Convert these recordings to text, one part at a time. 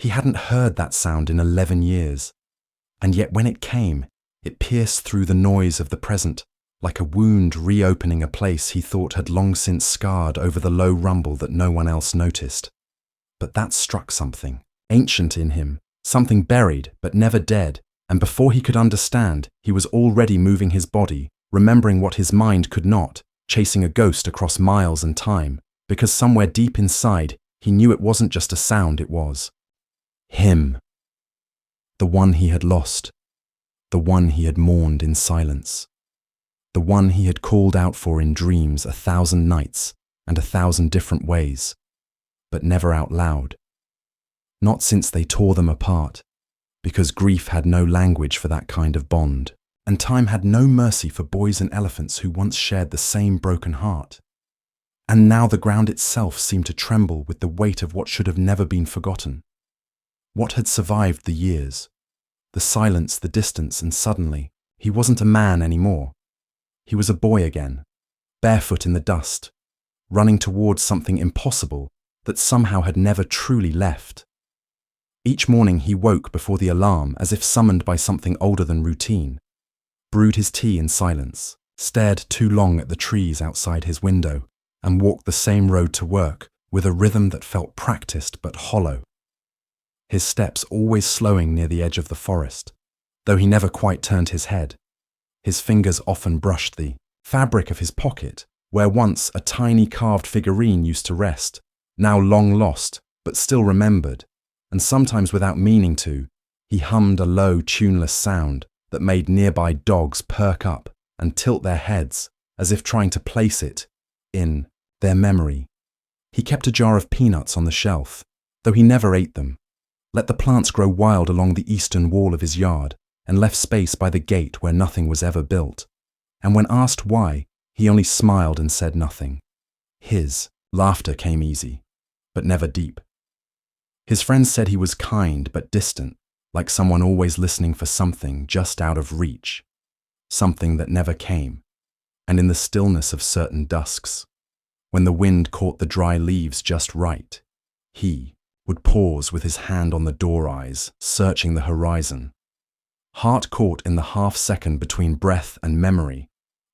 He hadn't heard that sound in 11 years, and yet when it came, it pierced through the noise of the present, like a wound reopening a place he thought had long since scarred over the low rumble that no one else noticed. But that struck something, ancient in him, something buried but never dead, and before he could understand, he was already moving his body, remembering what his mind could not, chasing a ghost across miles and time, because somewhere deep inside, he knew it wasn't just a sound, it was him. The one he had lost, the one he had mourned in silence, the one he had called out for in dreams 1,000 nights and 1,000 different ways, but never out loud. Not since they tore them apart, because grief had no language for that kind of bond, and time had no mercy for boys and elephants who once shared the same broken heart. And now the ground itself seemed to tremble with the weight of what should have never been forgotten. What had survived the years? The silence, the distance, and suddenly, he wasn't a man anymore. He was a boy again, barefoot in the dust, running towards something impossible that somehow had never truly left. Each morning he woke before the alarm as if summoned by something older than routine, brewed his tea in silence, stared too long at the trees outside his window, and walked the same road to work with a rhythm that felt practiced but hollow. His steps always slowing near the edge of the forest, though he never quite turned his head. His fingers often brushed the fabric of his pocket, where once a tiny carved figurine used to rest, now long lost, but still remembered, and sometimes without meaning to, he hummed a low, tuneless sound that made nearby dogs perk up and tilt their heads as if trying to place it in their memory. He kept a jar of peanuts on the shelf, though he never ate them, let the plants grow wild along the eastern wall of his yard, and left space by the gate where nothing was ever built. And when asked why, he only smiled and said nothing. His laughter came easy, but never deep. His friends said he was kind but distant, like someone always listening for something just out of reach, something that never came. And in the stillness of certain dusks, when the wind caught the dry leaves just right, he would pause with his hand on the door eyes, searching the horizon, heart caught in the half-second between breath and memory,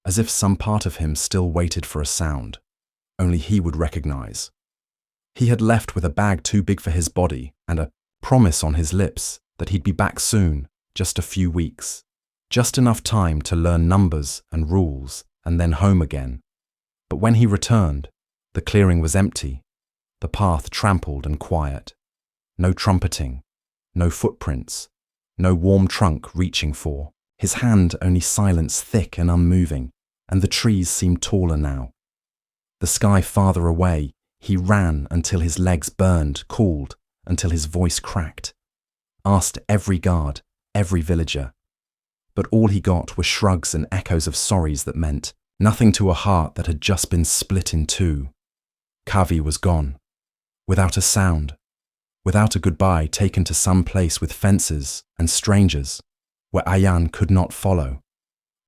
as if some part of him still waited for a sound, only he would recognize. He had left with a bag too big for his body and a promise on his lips that he'd be back soon, just a few weeks, just enough time to learn numbers and rules and then home again. But when he returned, the clearing was empty, the path trampled and quiet. No trumpeting, no footprints, no warm trunk reaching for. His hand only silence thick and unmoving, and the trees seemed taller now. The sky farther away, he ran until his legs burned, called until his voice cracked. Asked every guard, every villager. But all he got were shrugs and echoes of sorries that meant nothing to a heart that had just been split in two. Kavi was gone, without a sound, without a goodbye taken to some place with fences and strangers, where Ayan could not follow,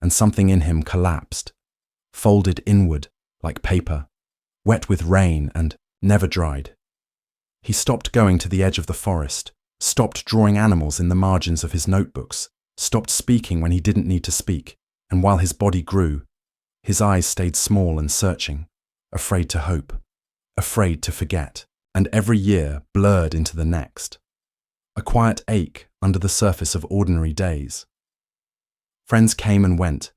and something in him collapsed, folded inward like paper, wet with rain and never dried. He stopped going to the edge of the forest, stopped drawing animals in the margins of his notebooks, stopped speaking when he didn't need to speak, and while his body grew, his eyes stayed small and searching, afraid to hope, afraid to forget, and every year blurred into the next. A quiet ache under the surface of ordinary days. Friends came and went,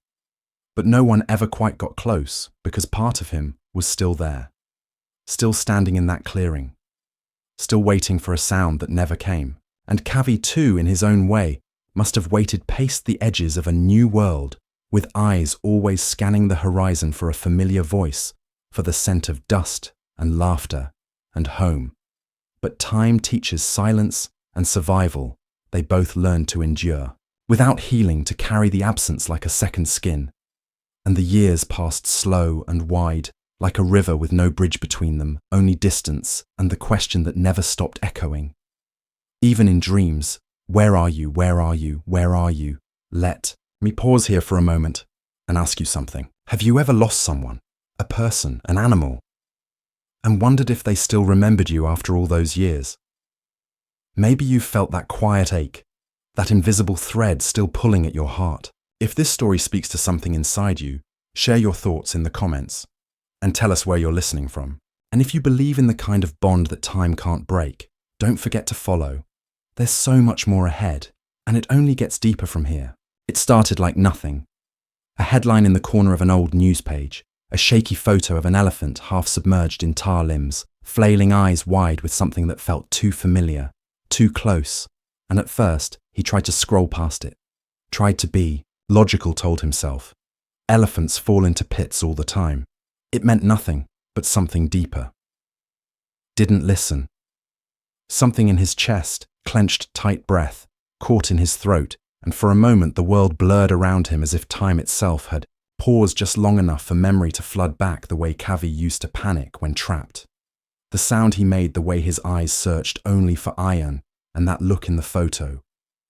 but no one ever quite got close because part of him was still there, still standing in that clearing, still waiting for a sound that never came. And Kavi too, in his own way, must have waited paced the edges of a new world, with eyes always scanning the horizon for a familiar voice, for the scent of dust and laughter and home. But time teaches silence and survival. They both learn to endure, without healing, to carry the absence like a second skin. And the years passed slow and wide, like a river with no bridge between them, only distance and the question that never stopped echoing. Even in dreams, where are you, where are you, where are you? Let me pause here for a moment and ask you something. Have you ever lost someone, a person, an animal, and wondered if they still remembered you after all those years? Maybe you've felt that quiet ache, that invisible thread still pulling at your heart. If this story speaks to something inside you, share your thoughts in the comments and tell us where you're listening from. And if you believe in the kind of bond that time can't break, don't forget to follow. There's so much more ahead, and it only gets deeper from here. It started like nothing. A headline in the corner of an old news page, a shaky photo of an elephant half submerged in tar limbs, flailing eyes wide with something that felt too familiar, too close, and at first he tried to scroll past it. Tried to be, logical told himself. Elephants fall into pits all the time. It meant nothing, but something deeper. Didn't listen. Something in his chest, clenched tight breath, caught in his throat, and for a moment the world blurred around him as if time itself had paused just long enough for memory to flood back the way Kavi used to panic when trapped. The sound he made, the way his eyes searched only for Ayan, and that look in the photo,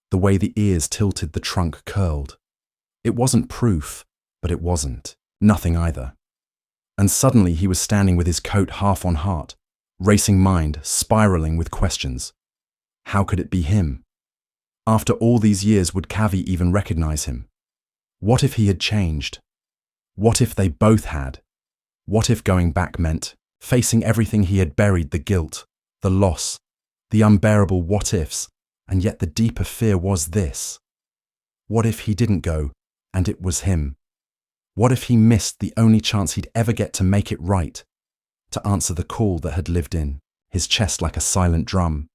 the way the ears tilted, the trunk curled. It wasn't proof, but it wasn't. Nothing either. And suddenly he was standing with his coat half on heart, racing mind spiraling with questions. How could it be him? After all these years, would Kavi even recognize him? What if he had changed? What if they both had? What if going back meant facing everything he had buried, the guilt, the loss, the unbearable what-ifs, and yet the deeper fear was this. What if he didn't go, and it was him? What if he missed the only chance he'd ever get to make it right, to answer the call that had lived in his chest like a silent drum?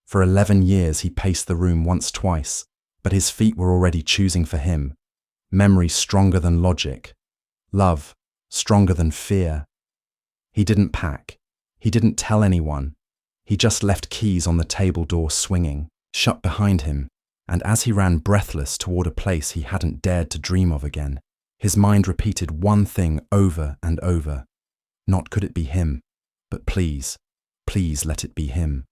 For 11 years he paced the room once, twice, but his feet were already choosing for him. Memory stronger than logic. Love stronger than fear. He didn't pack. He didn't tell anyone. He just left keys on the table door swinging, shut behind him, and as he ran breathless toward a place he hadn't dared to dream of again, his mind repeated one thing over and over. Not could it be him, but please, please let it be him.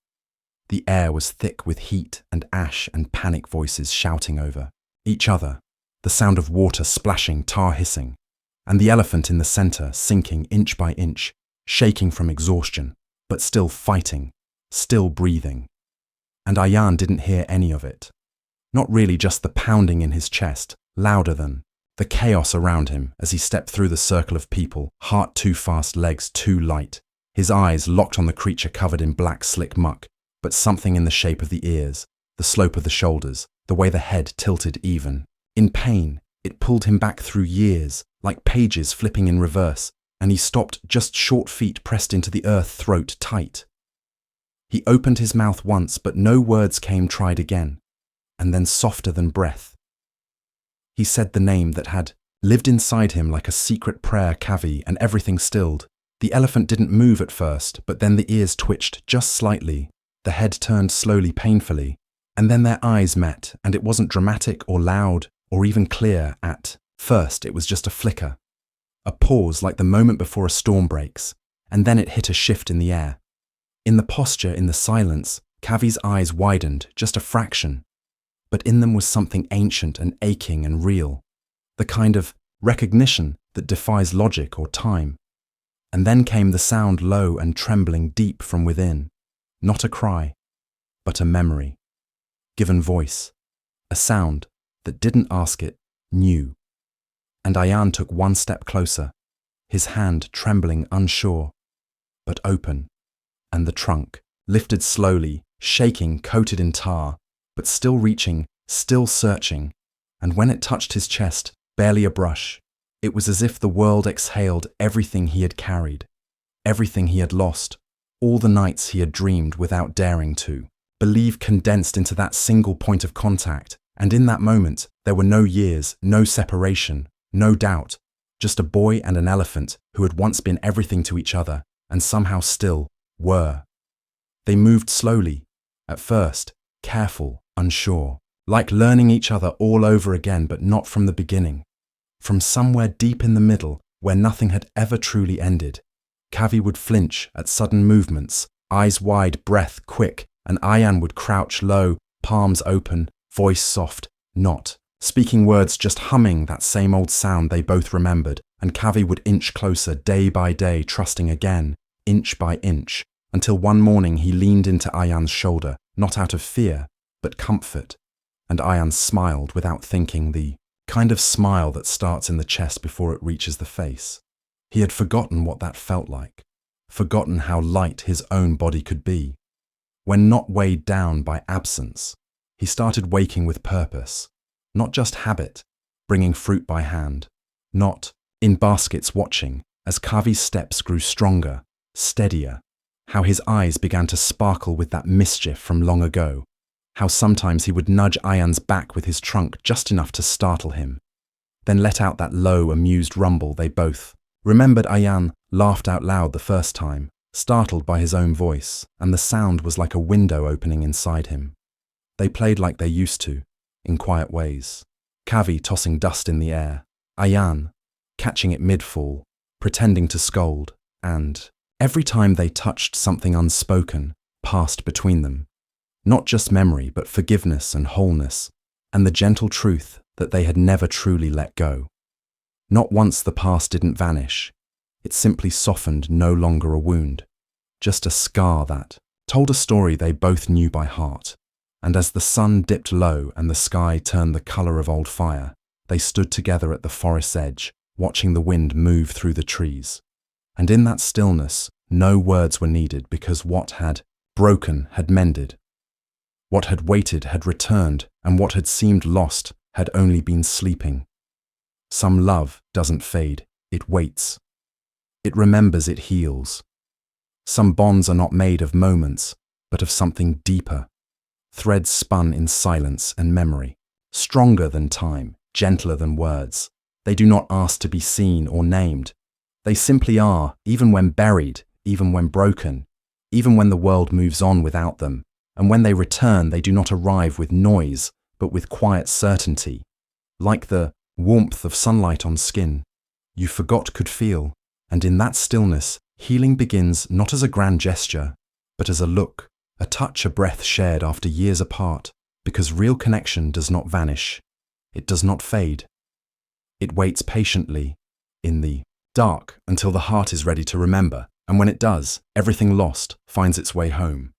The air was thick with heat and ash and panic voices shouting over each other, the sound of water splashing, tar hissing, and the elephant in the center sinking inch by inch, shaking from exhaustion, but still fighting, still breathing. And Ayan didn't hear any of it. Not really, just the pounding in his chest, louder than the chaos around him as he stepped through the circle of people, heart too fast, legs too light, his eyes locked on the creature covered in black slick muck, but something in the shape of the ears, the slope of the shoulders, the way the head tilted even. In pain, it pulled him back through years, like pages flipping in reverse, and he stopped, just short feet pressed into the earth, throat tight. He opened his mouth once, but no words came, tried again, and then softer than breath. He said the name that had lived inside him like a secret prayer, Kavi, and everything stilled. The elephant didn't move at first, but then the ears twitched just slightly, the head turned slowly, painfully, and then their eyes met, and it wasn't dramatic or loud or even clear at first. It was just a flicker, a pause like the moment before a storm breaks, and then it hit a shift in the air. In the posture, in the silence, Kavi's eyes widened just a fraction, but in them was something ancient and aching and real, the kind of recognition that defies logic or time. And then came the sound, low and trembling deep from within, not a cry, but a memory, given voice, a sound that didn't ask, it knew. And Ayan took one step closer, his hand trembling, unsure, but open, and the trunk lifted slowly, shaking, coated in tar, but still reaching, still searching, and when it touched his chest, barely a brush, it was as if the world exhaled everything he had carried, everything he had lost, all the nights he had dreamed without daring to believe, condensed into that single point of contact. And in that moment, there were no years, no separation, no doubt, just a boy and an elephant who had once been everything to each other and somehow still were. They moved slowly, at first, careful, unsure, like learning each other all over again, but not from the beginning. From somewhere deep in the middle, where nothing had ever truly ended, Kavi would flinch at sudden movements, eyes wide, breath quick, and Ayan would crouch low, palms open, voice soft, not speaking words, just humming that same old sound they both remembered, and Kavi would inch closer day by day, trusting again, inch by inch, until one morning he leaned into Ayan's shoulder, not out of fear, but comfort, and Ayan smiled without thinking, the kind of smile that starts in the chest before it reaches the face. He had forgotten what that felt like, forgotten how light his own body could be. When not weighed down by absence, he started waking with purpose, not just habit, bringing fruit by hand, not in baskets watching as Kavi's steps grew stronger, steadier, how his eyes began to sparkle with that mischief from long ago, how sometimes he would nudge Ayan's back with his trunk just enough to startle him, then let out that low, amused rumble. They both remembered Ayan laughed out loud the first time, startled by his own voice, and the sound was like a window opening inside him. They played like they used to, in quiet ways. Kavi tossing dust in the air, Ayan catching it mid-fall, pretending to scold, and every time they touched something unspoken passed between them. Not just memory, but forgiveness and wholeness, and the gentle truth that they had never truly let go. Not once the past didn't vanish. It simply softened, no longer a wound, just a scar that told a story they both knew by heart. And as the sun dipped low and the sky turned the color of old fire, they stood together at the forest's edge, watching the wind move through the trees. And in that stillness, no words were needed, because what had broken had mended. What had waited had returned, and what had seemed lost had only been sleeping. Some love doesn't fade, it waits. It remembers, it heals. Some bonds are not made of moments, but of something deeper. Threads spun in silence and memory, stronger than time, gentler than words. They do not ask to be seen or named. They simply are, even when buried, even when broken, even when the world moves on without them. And when they return, they do not arrive with noise, but with quiet certainty, like the warmth of sunlight on skin you forgot could feel. And in that stillness, healing begins not as a grand gesture, but as a look, a touch, a breath shared after years apart, because real connection does not vanish. It does not fade. It waits patiently in the dark until the heart is ready to remember, and when it does, everything lost finds its way home.